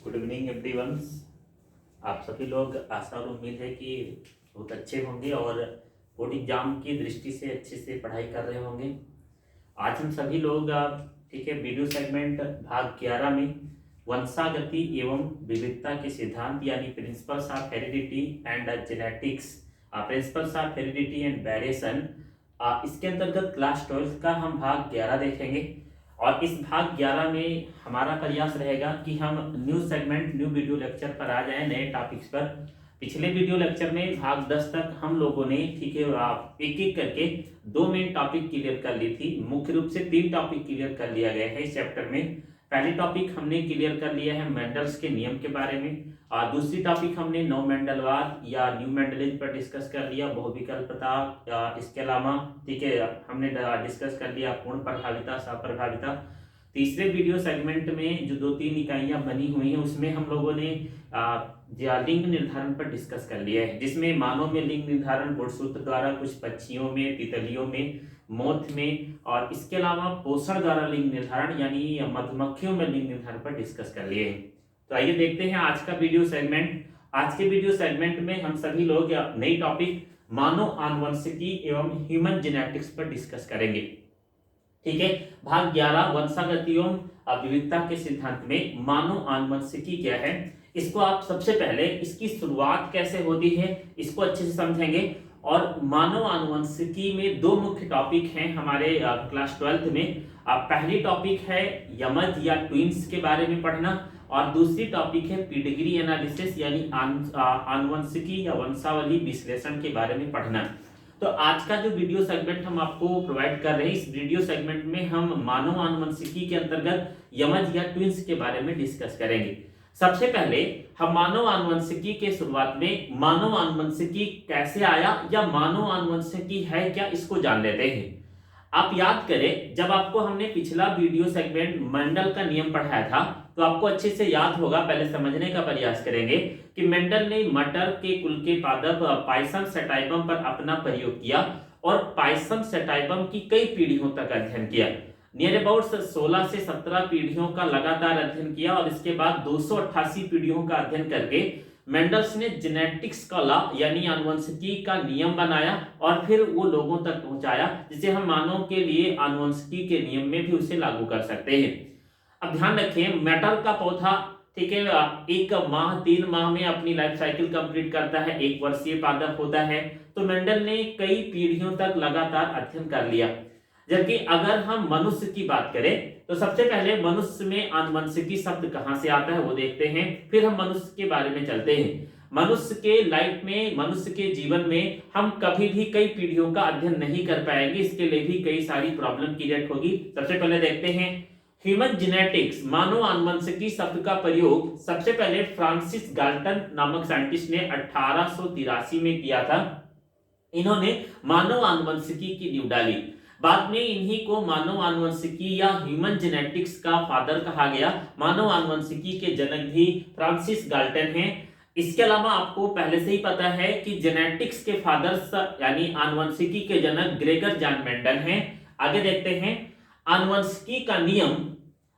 Good evening everyone. आप सभी लोग आशा और उम्मीद है कि बहुत अच्छे होंगे और बोर्ड एग्जाम की दृष्टि से अच्छे से पढ़ाई कर रहे होंगे। आज हम सभी लोग ठीक है वीडियो सेगमेंट भाग 11 में वंशागति एवं विविधता के सिद्धांत यानी principles of heredity and genetics, principles of heredity and variation, इसके अंतर्गत क्लास 12 का हम भाग 11 देखेंगे। और इस भाग 11 में हमारा प्रयास रहेगा कि हम new segment new video lecture पर आ जाएं नए टॉपिक्स पर। पिछले वीडियो लेक्चर में भाग 10 तक हम लोगों ने ठीक है एक एक करके 2 मेन टॉपिक क्लियर कर ली थी। मुख्य रूप से 3 टॉपिक क्लियर कर लिया गया है इस चैप्टर में। पहली टॉपिक हमने क्लियर कर लिया है मेंडल्स के नियम के बारे में, और दूसरी टॉपिक हमने नौ मेंडलवाद या न्यू मेंडलिज्म पर डिस्कस कर लिया, बहुविकल्पता। इसके अलावा ठीक है हमने डिस्कस कर लिया पूर्ण प्रभाविता, सप्रभाविता। तीसरे वीडियो सेगमेंट में जो 2-3 इकाइयां बनी हुई हैं उसमें हम लोगों ने लिंग निर्धारण पर डिस्कस कर लिया है, जिसमें मानव में लिंग निर्धारण गुणसूत्र द्वारा, कुछ पक्षियों में, तितलियों में, मोथ में, और इसके अलावा पोषण द्वारा लिंग निर्धारण यानी मधुमक्खियों में लिंग निर्धारण पर डिस्कस कर लिए हैं। तो आइए देखते हैं आज का वीडियो सेगमेंट। आज के वीडियो सेगमेंट में हम सभी लोग नई टॉपिक मानव आनुवंशिकी एवं ह्यूमन जेनेटिक्स पर डिस्कस करेंगे। ठीक है, भाग 11 वंशागति एवं विविधता के सिद्धांत में मानव आनुवंशिकी क्या है, इसको आप सबसे पहले इसकी शुरुआत कैसे होती है इसको अच्छे से समझेंगे। और मानव आनुवंशिकी में 2 मुख्य टॉपिक हैं हमारे क्लास 12th में। पहली टॉपिक है यमज या ट्विंस के बारे में पढ़ना, और दूसरी टॉपिक है पीडिग्री एनालिसिस यानी आनुवंशिकी या वंशावली विश्लेषण के बारे में पढ़ना। तो आज का जो वीडियो सेगमेंट हम आपको प्रोवाइड कर रहे हैं, इस वीडियो सेगमेंट में हम मानव आनुवंशिकी के अंतर्गत यमज या ट्विंस के बारे में डिस्कस करेंगे। सबसे पहले हम मानव आनुवंशिकी के शुरुआत में मानव आनुवंशिकी कैसे आया या मानव आनुवंशिकी है क्या, इसको जान लेते हैं। आप याद करें, जब आपको हमने पिछला वीडियो सेगमेंट मेंडल का नियम पढ़ाया था तो आपको अच्छे से याद होगा। पहले समझने का प्रयास करेंगे कि मेंडल ने मटर के कुल के पादप पायसम सेटाइबम पर अपना प्रयोग किया और पायसम सेटाइबम की कई पीढ़ियों तक अध्ययन किया। नियर अबाउट 16 से 17 पीढ़ियों का लगातार अध्ययन किया, और इसके बाद 288 पीढ़ियों का अध्ययन करके मेंडल्स ने जेनेटिक्स का लॉ यानी आनुवंशिकी का नियम बनाया और फिर वो लोगों तक पहुंचाया, जिसे हम मानव के लिए आनुवंशिकी के नियम में भी उसे लागू कर सकते हैं। अब ध्यान रखें, मेटल का पौधा ठीक है 1 माह 3 माह में अपनी लाइफ साइकिल कंप्लीट करता है, 1 वर्षीय पादप होता है। तो मेंडल ने कई पीढ़ियों तक लगातार अध्ययन कर लिया। जबकि अगर हम मनुष्य की बात करें तो सबसे पहले मनुष्य में आनुवंशिकी शब्द कहां से आता है वो देखते हैं, फिर हम मनुष्य के बारे में चलते हैं। मनुष्य के लाइफ में, मनुष्य के जीवन में हम कभी भी कई पीढ़ियों का अध्ययन नहीं कर पाएंगे, इसके लिए भी कई सारी प्रॉब्लम क्रिएट होगी। सबसे पहले देखते हैं ह्यूमन जेनेटिक्स, मानव आनुवंशिकी शब्द का प्रयोग सबसे पहले फ्रांसिस गाल्टन नामक साइंटिस्ट ने 1883 में किया था। इन्होंने मानव आनुवंशिकी की नींव डाली। बाद में इन्हीं को मानव आनुवंशिकी या ह्यूमन जेनेटिक्स का फादर कहा गया। मानव आनुवंशिकी के जनक भी फ्रांसिस गाल्टन हैं। इसके अलावा आपको पहले से ही पता है कि जेनेटिक्स के फादर्स यानी आनुवंशिकी के जनक ग्रेगर जॉन मेंडल हैं। आगे देखते हैं, आनुवंशिकी का नियम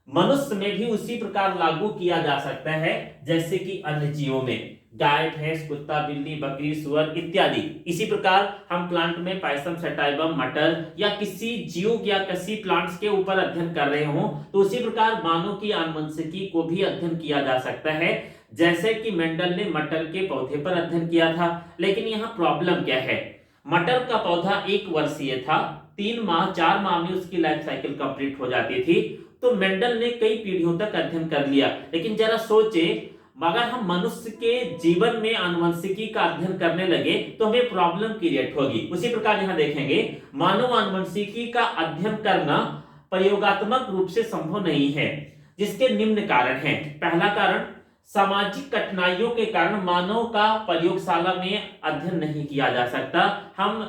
मनुष्य में भी उसी प्रकार लागू किया जा सकता है जैसे कि अन्य जीवों में, गाय, भैंस, कुत्ता, बिल्ली, बकरी, सुअर इत्यादि। इसी प्रकार हम प्लांट में पायसम सेटाइबम, मटर या किसी जीव या किसी प्लांट्स के ऊपर अध्ययन कर रहे हो तो उसी प्रकार मानव की आनुवंशिकी को भी अध्ययन किया जा सकता है, जैसे कि मेंडल ने मटर के पौधे पर अध्ययन किया था। लेकिन यहाँ प्रॉब्लम क्या है, मटर का पौधा 1 वर्षीय था, 3 माह 4 माह में उसकी लाइफ साइकिल कंप्लीट हो जाती थी। तो मेंडल ने कई पीढ़ियों तक अध्ययन कर लिया। लेकिन जरा सोचे, अगर हम मनुष्य के जीवन में आनुवंशिकी का अध्ययन करने लगे तो हमें प्रॉब्लम क्रिएट होगी। उसी प्रकार यहां देखेंगे, मानव आनुवंशिकी का अध्ययन करना प्रयोगात्मक रूप से संभव नहीं है, जिसके निम्न कारण हैं। पहला कारण, सामाजिक कठिनाइयों के कारण मानव का प्रयोगशाला में अध्ययन नहीं किया जा सकता। हम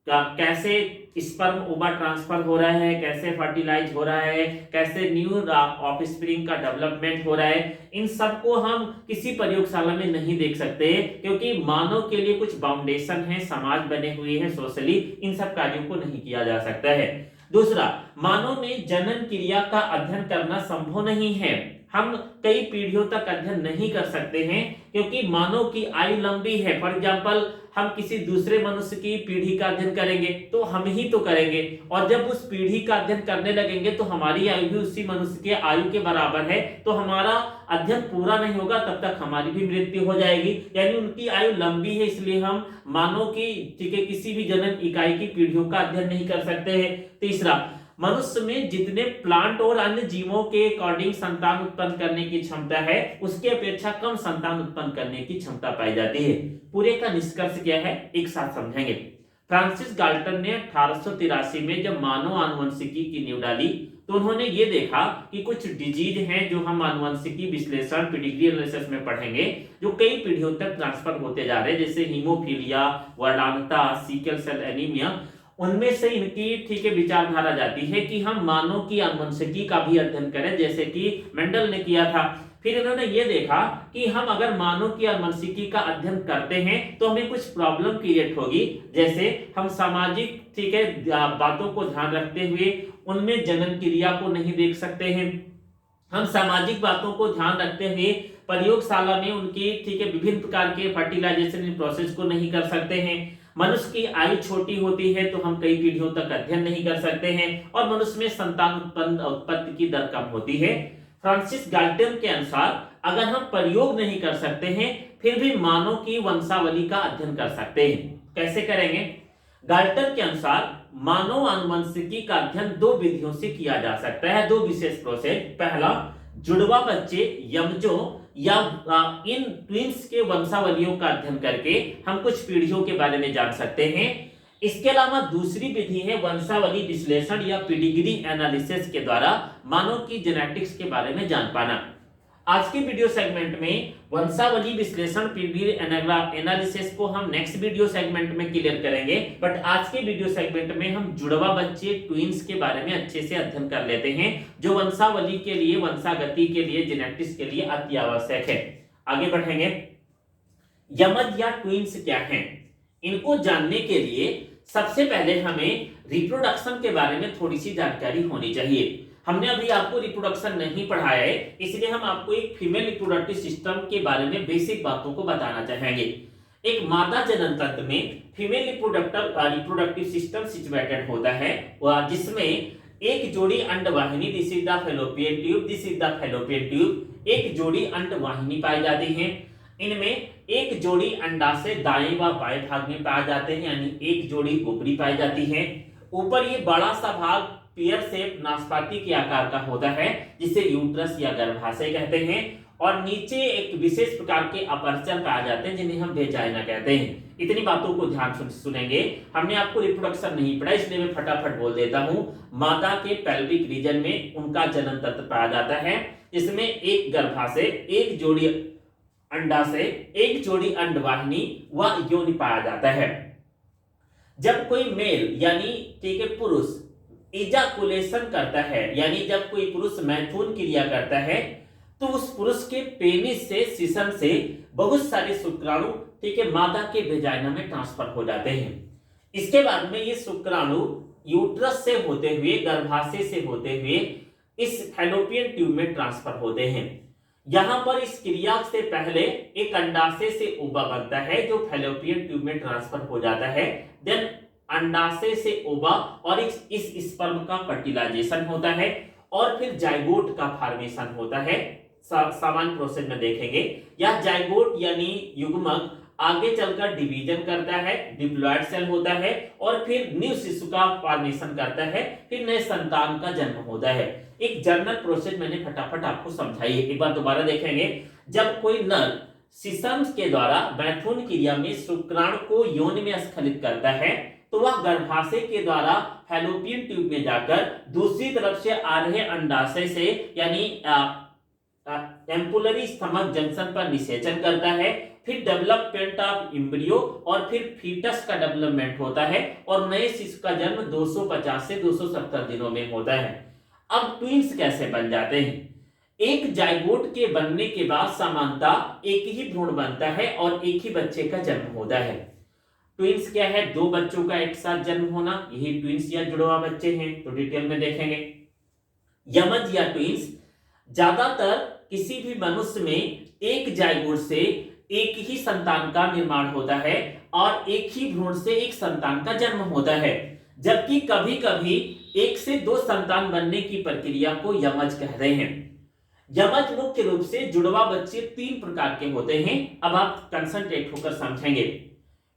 कैसे स्पर्म ओवा ट्रांसफर हो रहा है, कैसे फर्टिलाइज हो रहा है, कैसे न्यू ऑफस्प्रिंग का डेवलपमेंट हो रहा है, इन सब को हम किसी प्रयोगशाला में नहीं देख सकते, क्योंकि मानव के लिए कुछ बाउंडेशन है, समाज बने हुए हैं सोशली, इन सब कार्यों को नहीं किया जा सकता है। दूसरा, मानव में जनन क्रिया का अध्ययन करना संभव नहीं है। हम कई पीढ़ियों तक अध्ययन नहीं कर सकते हैं, क्योंकि मानव की आयु लंबी है। फॉर एग्जाम्पल, हम किसी दूसरे मनुष्य की पीढ़ी का अध्ययन करेंगे तो हम ही तो करेंगे, और जब उस पीढ़ी का अध्ययन करने लगेंगे तो हमारी आयु भी उसी मनुष्य के आयु के बराबर है, तो हमारा अध्ययन पूरा नहीं होगा, तब तक हमारी भी मृत्यु हो जाएगी। यानी उनकी आयु लंबी है, इसलिए हम मानव की, ठीक है, किसी भी जनन इकाई की पीढ़ियों का अध्ययन नहीं कर सकते हैं। तीसरा, मनुष्य में जितने प्लांट और अन्य जीवों के अकॉर्डिंग संतान उत्पन्न करने की क्षमता है, उसके अपेक्षा कम संतान उत्पन्न करने की क्षमता पाई जाती है। पूरे का निष्कर्ष क्या है, एक साथ समझेंगे। फ्रांसिस गाल्टन ने 1883 में जब मानव आनुवंशिकी की नींव डाली, तो उन्होंने ये देखा कि कुछ डिजीज हैं जो हम आनुवंशिकी विश्लेषण पेडिग्री एनालिसिस में पढ़ेंगे, जो कई पीढ़ियों तक ट्रांसफर होते जा रहे हैं, जैसे हीमोफीलिया, वर्णांधता, सीकल सेल एनीमिया। उनमें से इनकी, ठीक है, विचारधारा जाती है कि हम मानव की आनुवंशिकी का भी अध्ययन करें, जैसे कि मेंडल ने किया था। फिर इन्होंने ये देखा कि हम अगर मानव की आनुवंशिकी का अध्ययन करते हैं तो हमें कुछ प्रॉब्लम क्रिएट होगी, जैसे हम सामाजिक, ठीक है, बातों को ध्यान रखते हुए उनमें जनन क्रिया को नहीं देख सकते हैं। हम सामाजिक बातों को ध्यान रखते हुए प्रयोगशाला में उनकी, ठीक है, विभिन्न प्रकार के फर्टिलाइजेशन प्रोसेस को नहीं कर सकते हैं। मनुष्य की आयु छोटी होती है तो हम कई पीढ़ियों तक अध्ययन नहीं कर सकते हैं, और मनुष्य में संतान उत्पत्ति की दर कम होती है। फ्रांसिस गाल्टन के अनुसार अगर हम प्रयोग नहीं कर सकते हैं, फिर भी मानव की वंशावली का अध्ययन कर सकते हैं। कैसे करेंगे? गाल्टन के अनुसार मानव आनुवंशिकी का अध्ययन दो विधियों से किया जा सकता है, दो विशेष प्रोसेस। पहला, जुड़वा बच्चे यमजों या इन ट्विंस के वंशावलियों का अध्ययन करके हम कुछ पीढ़ियों के बारे में जान सकते हैं। इसके अलावा दूसरी विधि है वंशावली विश्लेषण या पेडिग्री एनालिसिस के द्वारा मानव की जेनेटिक्स के बारे में जान पाना। आज के वीडियो सेगमेंट में वंशावली विश्लेषण पेडिग्री एनालिसिस को हम नेक्स्ट वीडियो सेगमेंट में क्लियर करेंगे, बट आज के वीडियो सेगमेंट में हम जुड़वा बच्चे ट्विंस के बारे में अच्छे से अध्ययन कर लेते हैं, जो वंशावली के लिए, वंशागति के लिए, जेनेटिक्स के लिए अति आवश्यक है। आगे बढ़ेंगे। यमज या ट्विंस क्या हैं? इनको जानने के लिए सबसे पहले हमें रिप्रोडक्शन के बारे में थोड़ी सी जानकारी होनी चाहिए। हमने अभी आपको रिप्रोडक्शन नहीं पढ़ाया है, इसलिए हम आपको एक फीमेल रिप्रोडक्टिव सिस्टम के बारे में बेसिक बातों को बताना चाहेंगे। एक मादा जनन तंत्र में फीमेल रिप्रोडक्टिव सिस्टम सिचुएटेड होता है, जिसमें एक जोड़ी अंडवाहिनी, this is the fallopian tube, this is the fallopian tube, एक जोड़ी अंडवाहिनी पाई जाती है। इनमें एक जोड़ी अंडाशय दाएं व बाएं भाग में पाए जाते हैं, यानी एक जोड़ी ओवरी पाई जाती है। ऊपर ये बड़ा सा भाग पेयर शेप नाशपाती के आकार का होता है, जिसे यूट्रस या गर्भाशय कहते हैं, और नीचे एक विशेष प्रकार के अपर्चर पाए जाते हैं, जिन्हें हम वेजाइना कहते हैं। इतनी बातों को ध्यान से सुनेंगे। हमने आपको रिप्रोडक्शन नहीं पढ़ा, इसलिए मैं फटाफट बोल देता हूं। मादा के पेल्विक रीजन में उनका जनन तंत्र पाया जाता है, इसमें एक गर्भाशय, एक जोड़ी अंडाशय, एक जोड़ी अंडवाहिनी व योनि पाया जाता है। जब कोई मेल यानी, ठीक है, पुरुष इजाकुलेशन करता है, यानी जब कोई पुरुष मैथुन क्रिया करता है, तो उस पुरुष के पेनिस से, सीसन से बहुत सारे शुक्राणु, ठीक है, मादा के वेजाइना में ट्रांसफर हो जाते हैं। इसके बाद में ये शुक्राणु यूट्रस से होते हुए, गर्भाशय से होते हुए इस फैलोपियन ट्यूब में ट्रांसफर होते हैं। यहां पर इस क्रिया से पहले एक अंडाशय से ओवा बनता है, जो फैलोपियन ट्यूब में ट्रांसफर हो जाता है। देन अंडाशय से ओवा और इस स्पर्म का फर्टिलाइजेशन होता है, और फिर जाइगोट का फॉर्मेशन होता है। सामान्य प्रोसेस में देखेंगे। यह जाइगोट यानी युग्मक आगे चलकर डिवीजन करता है, डिप्लॉयड सेल होता है, और फिर न्यू शिशु का फॉर्मेशन करता है, फिर नए संतान का जन्म होता है। एक जर्नल प्रोसेस मैंने फटाफट आपको समझाई है, एक बार दोबारा देखेंगे। जब कोई नर सीसन के द्वारा मैथुन क्रिया में शुक्राणु को योनि में स्खलित करता है, तो वह गर्भाशय के द्वारा फैलोपियन ट्यूब में जाकर दूसरी तरफ से आ रहे अंडाशय से, यानी एम्पुलरी स्टमक जंक्शन पर निषेचन करता है। फिर डेवलपमेंट ऑफ एम्ब्रियो और फिर फीटस का डेवलपमेंट होता है, और नए शिशु का जन्म 250 से 270 दिनों में होता है। अब ट्विंस कैसे बन जाते हैं? एक जाइगोट के बनने के बाद सामान्यतः एक ही भ्रूण बनता है और एक ही बच्चे का जन्म होता है। ट्विंस क्या है? दो बच्चों का एक साथ जन्म होना, यही ट्विंस या जुड़वा बच्चे हैं। तो डिटेल में देखेंगे। यमज या ट्विंस ज्यादातर किसी भी मनुष्य में एक जाइगोट से एक ही संतान का निर्माण होता है और एक ही भ्रूण से एक संतान का जन्म होता है, जबकि कभी कभी एक से दो संतान बनने की प्रक्रिया को यमज कहते हैं। यमज मुख्य रूप से जुड़वा बच्चे तीन प्रकार के होते हैं। अब आप कंसंट्रेट होकर समझेंगे।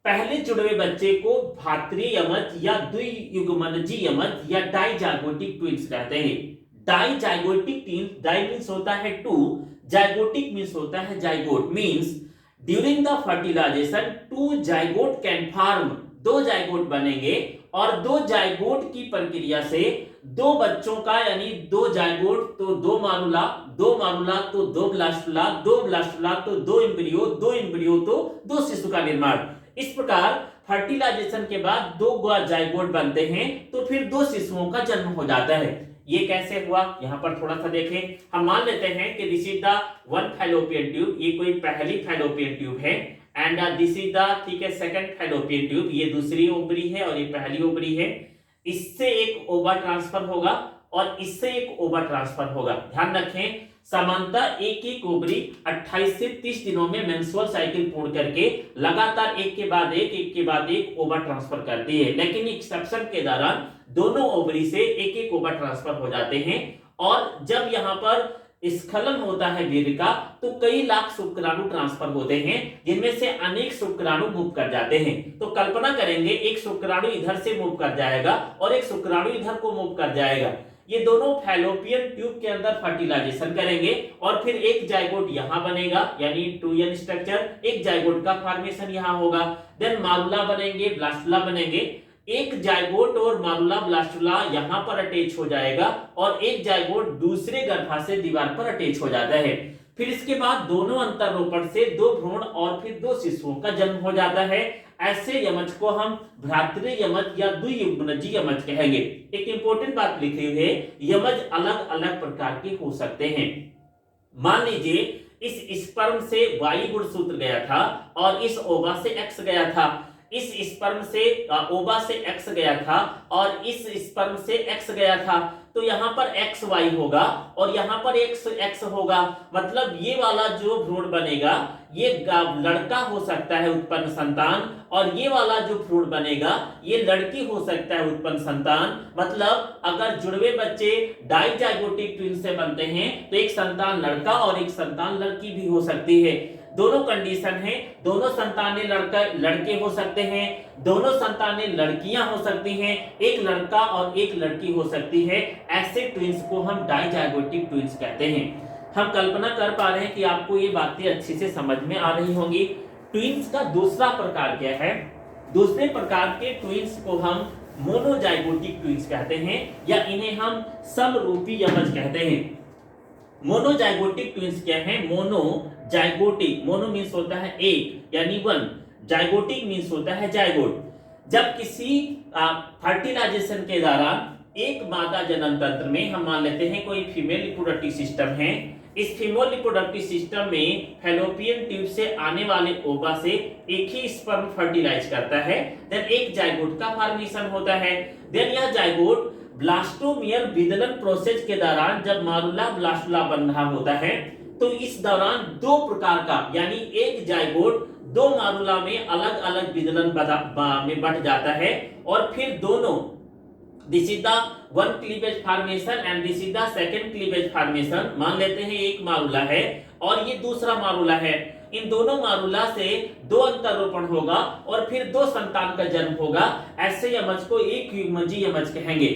पहले जुड़वे बच्चे को भातृ यमज या द्वियुग्मनजी यमज या डाइजाइगोटिक ट्विंस कहते हैं। डाइजाइगोटिक ट्विंस, डाइ मींस होता है टू, जाइगोटिक मींस होता है zygote, means during the fertilization two zygote can form, दो जाइगोट बनेंगे और दो जाइगोट की प्रक्रिया से दो बच्चों का, यानी दो जाइगोट तो दो मारुला, दो मारुला तो दो ब्लास्टुला, दो ब्लास्टुला तो दो एम्ब्रियो, दो एम्ब्रियो तो दो शिशु का निर्माण। इस प्रकार फर्टिलाइजेशन के बाद दो जाइगोट बनते हैं तो फिर दो शिशुओं का जन्म हो जाता है। ये कैसे हुआ, यहां पर थोड़ा सा देखें। हम मान लेते हैं कि this is the one fallopian tube, ये कोई पहली फैलोपियन ट्यूब है, एंड दिस इज द, ठीक है, सेकंड फैलोपियन ट्यूब, ये दूसरी ओवरी है और ये पहली ओवरी है। इससे एक ओवा ट्रांसफर होगा और इससे एक ओवा ट्रांसफर होगा। ध्यान रखें, सामान्यतः एक एक ओवरी 28 से 30 दिनों में मेंस्ट्रुअल साइकिल पूर्ण करके लगातार एक के बाद एक ओवा ट्रांसफर करती है, लेकिन एक्सेप्शन के दौरान दोनों ओवरी से एक एक ओवा ट्रांसफर हो जाते हैं। और जब यहाँ पर स्खलन होता है वीर्य का तो कई लाख शुक्राणु ट्रांसफर होते हैं, जिनमें से अनेक शुक्राणु मूव कर जाते हैं। तो कल्पना करेंगे एक शुक्राणु इधर से मूव कर जाएगा और एक शुक्राणु इधर को मूव कर जाएगा। ये दोनों फैलोपियन ट्यूब के अंदर फर्टिलाइजेशन करेंगे और फिर एक जाइगोट यहाँ बनेगा, यानी 2n स्ट्रक्चर, एक जाइगोट का फॉर्मेशन यहाँ होगा। देन मारुला बनेंगे, ब्लास्टुला बनेंगे। एक जाइगोट और मारुला ब्लास्टुला यहाँ पर अटैच हो जाएगा और एक जाइगोट दूसरे गर्भाशय दीवार पर अटैच हो जाता है। फिर इसके बाद दोनों अंतरोपण से दो भ्रूण और फिर दो शिशुओं का जन्म हो जाता है। ऐसे यमज को हम भ्रातृ यमज या द्वियुग्मनजी यमज कहेंगे। एक इंपॉर्टेंट बात लिखी हुई है, यमज अलग अलग प्रकार के हो सकते हैं। मान लीजिए इस स्पर्म से वाई गुणसूत्र गया था और इस ओवा से एक्स गया था, इस स्पर्म से ओवा से एक्स गया था और इस स्पर्म से एक्स गया था, तो यहाँ पर एक्स वाई होगा और यहाँ पर एक्स एक्स होगा। मतलब ये वाला जो भ्रूण बनेगा ये लड़का हो सकता है उत्पन्न संतान, और ये वाला जो भ्रूण बनेगा ये लड़की हो सकता है उत्पन्न संतान। मतलब अगर जुड़वे बच्चे डाइजाइगोटिक ट्विन से बनते हैं तो एक संतान लड़का और एक संतान लड़की भी हो सकती है। दोनों कंडीशन है, दोनों संतानें लड़के हो सकते हैं, दोनों संतानें लड़कियां हो सकती हैं, एक लड़का और एक लड़की हो सकती है। ऐसे ट्विंस को हम डाइजाइगोटिक ट्विंस कहते हैं। हम कल्पना कर पा रहे हैं कि आपको ये बातें अच्छी से समझ में आ रही होंगी। ट्विंस का दूसरा प्रकार क्या है? दूसरे प्रकार के ट्विंस को हम मोनोजाइगोटिक ट्विंस कहते हैं या इन्हें हम समरूपी यमज कहते हैं। मोनोजाइगोटिक ट्विंस क्या है? मोनोजाइगोटिक, मोनो मींस होता है एक यानी वन, जाइगोटिक मींस होता है जाइगोट। जब किसी फर्टिलाइजेशन के दौरान एक मादा जनन तंत्र में, हम मान लेते हैं कोई फीमेल रिप्रोडक्टिव सिस्टम है, इस फीमेल रिप्रोडक्टिव सिस्टम में फैलोपियन ट्यूब से आने वाले ओवा से एक ही स्पर्म फर्टिलाइज करता है, देन एक जाइगोट का फॉर्मेशन होता है। देन यह जाइगोट ब्लास्टोमियल विदलन प्रोसेस के दौरान जब मारुला ब्लास्टुला बन रहा होता है तो इस दौरान दो प्रकार का, यानी एक जाइगोट दो मारुला में अलग अलग विदलन में बंट जाता है और फिर दोनों, this is the one cleavage formation and this is the second cleavage formation. मान लेते हैं एक मारुला है और ये दूसरा मारुला है, इन दोनों मारुला से दो अंतरोपण होगा और फिर दो संतान का जन्म होगा। ऐसे यमज को एक युग्मनजी यमज कहेंगे।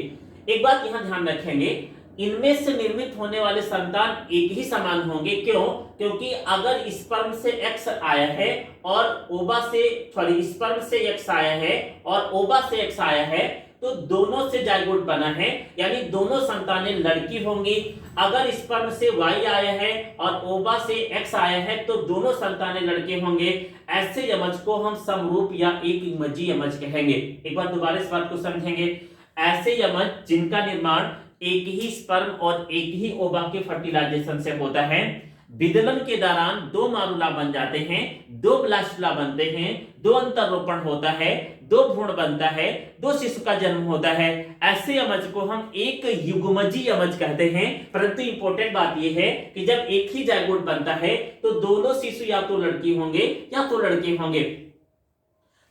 एक बात यहाँ ध्यान रखेंगे, इनमें से निर्मित होने वाले संतान एक ही समान होंगे। क्यों? क्योंकि अगर स्पर्म से एक्स आया है और ओवा से, सॉरी, स्पर्म से एक्स आया है और ओवा से एक्स आया है तो दोनों से जाइगोट बना है, यानी दोनों संतानें लड़की होंगी। अगर स्पर्म से वाई आया है और ओवा से एक्स आया है तो दोनों संतानें लड़के होंगे। ऐसे यमज को हम समरूप या एक युग्मनजी यमज कहेंगे। एक बार दोबारा इस बात को समझेंगे। ऐसे यमज जिनका निर्माण एक ही स्पर्म और एक ही ओवा के फर्टिलाइजेशन से होता है, विदलन के दौरान दो मारूला बन जाते हैं, दो ब्लास्टुला बनते हैं, दो अंतरोपण होता है, दो भ्रूण बनता है, दो शिशु का जन्म होता है। ऐसे यमज को हम एक युग्मजी यमज कहते हैं। परंतु इंपॉर्टेंट बात यह है कि जब एक ही जायगोट बनता है तो दोनों शिशु या तो लड़की होंगे या तो लड़के होंगे।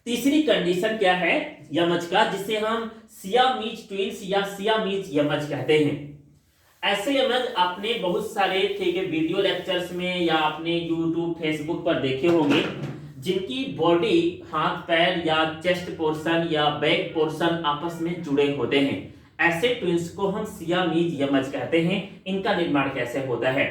तीसरी कंडीशन क्या है यमज का, जिसे हम सियामीज ट्विंस या सियामीज यमज कहते हैं। ऐसे यमज आपने बहुत सारे वीडियो लेक्चर्स में या आपने यूट्यूब फेसबुक पर देखे होंगे, जिनकी बॉडी हाथ पैर या चेस्ट पोर्शन या बैक पोर्शन आपस में जुड़े होते हैं। ऐसे ट्विंस को हम सियामीज यमज कहते हैं। इनका निर्माण कैसे होता है?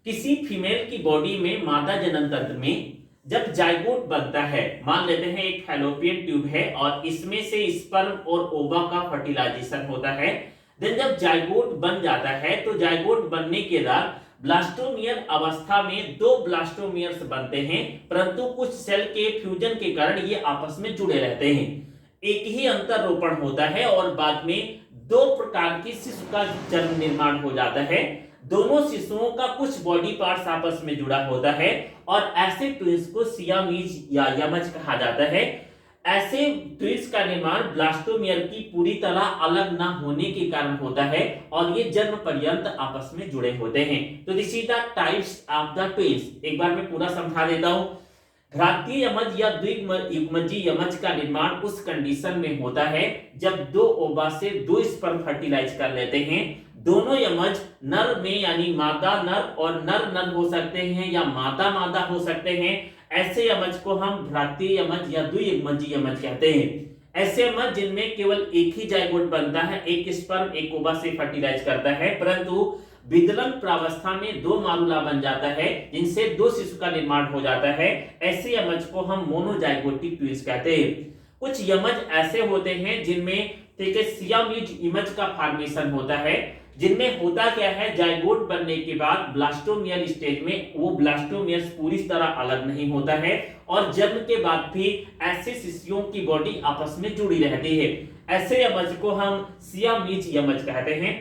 किसी फीमेल की बॉडी में मादा जनन तंत्र में जब जाइगोट बनता है, मान लेते हैं एक फैलोपियन ट्यूब है और इसमें से स्पर्म और ओवा का फर्टिलाइजेशन होता है। देन जब जाइगोट बन जाता है तो जाइगोट बनने के बाद ब्लास्टोमियर अवस्था में दो ब्लास्टोमियर्स बनते हैं, परंतु कुछ सेल के फ्यूजन के कारण ये आपस में जुड़े रहते हैं। एक ही अंतरोपण होता है और बाद में दो प्रकार की शिशु का जन्म निर्माण हो जाता है। दोनों शिशुओं का कुछ बॉडी पार्ट्स आपस में जुड़ा होता है और ऐसे ट्विंस को सियामीज या यमज कहा जाता है। ऐसे ट्विंस का निर्माण ब्लास्टोमियर की पूरी तरह अलग ना होने के कारण होता है और ये जन्म पर्यंत आपस में जुड़े होते हैं। तो this is the types of the twins. एक बार मैं पूरा समझा देता हूं। घातीय यमज या द्वियुग्मजी यमज का निर्माण उस कंडीशन में होता है जब दो ओवा से दो स्पर्म फर्टिलाइज कर लेते हैं। दोनों यमज नर में यानी मादा नर और नर नर हो सकते हैं या मादा मादा हो सकते हैं। ऐसे यमज को हम भ्रातृ यमज या द्वियुग्मजी यमज कहते हैं। ऐसे यमज जिनमें केवल एक ही जाइगोट बनता है, एक स्पर्म एक ओवा से फर्टिलाइज करता है, परंतु विदलन प्रावस्था में दो मारूला बन जाता है जिनसे दो शिशु का निर्माण हो जाता है। ऐसे यमज को हम मोनोजाइगोटिक ट्विंस कहते हैं। कुछ यमज ऐसे होते हैं जिनमें सियामीज यमज का फॉर्मेशन होता है, जिनमें होता क्या है, जाइगोट बनने के बाद ब्लास्टोमियर स्टेज में वो ब्लास्टोमियर्स पूरी तरह अलग नहीं होता है और जन्म के बाद भी ऐसे शिशुओं की बॉडी आपस में जुड़ी रहती है। ऐसे यमज को हम सियामीज यमज कहते हैं।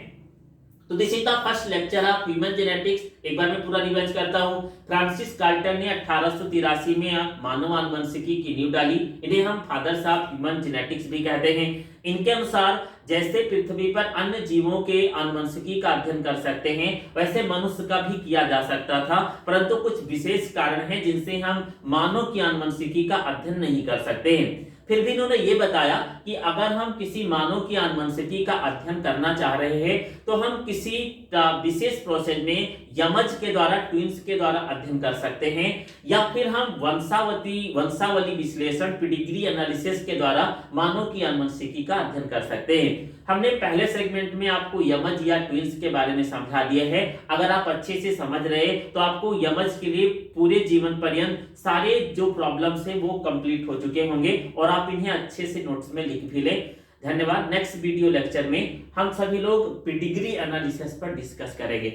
तो this is the first lecture of human genetics. एक बार मैं पूरा रिवाइज करता हूं। फ्रांसिस गाल्टन ने 1883 में मानव आनुवंशिकी की नींव डाली। इन्हें हम फादर्स ऑफ ह्यूमन जेनेटिक्स भी कहते हैं। इनके अनुसार जैसे पृथ्वी पर अन्य जीवों के आनुवंशिकी का अध्ययन कर सकते हैं, वैसे मनुष्य का भी किया जा सकता था, परंतु कुछ विशेष कारण हैं जिनसे हम मानव की आनुवंशिकी का अध्ययन नहीं कर सकते हैं। फिर भी इन्होंने ये बताया कि अगर हम किसी मानव की आनुवंशिकी का अध्ययन करना चाह रहे हैं तो हम किसी विशेष प्रोसेस में यमज के द्वारा ट्विंस के द्वारा अध्ययन कर सकते हैं, या फिर हम वंशावली विश्लेषण पेडिग्री एनालिसिस के द्वारा मानव की आनुवंशिकी का अध्ययन कर सकते हैं। हमने पहले सेगमेंट में आपको यमज या ट्विंस के बारे में समझा दिया है। अगर आप अच्छे से समझ रहे तो आपको यमज के लिए पूरे जीवन पर्यंत सारे जो प्रॉब्लम्स हैं वो कंप्लीट हो चुके होंगे और आप इन्हें अच्छे से नोट्स में लिख भी लें। धन्यवाद। नेक्स्ट वीडियो लेक्चर में हम सभी लोग पेडिग्री एनालिसिस पर डिस्कस करेंगे।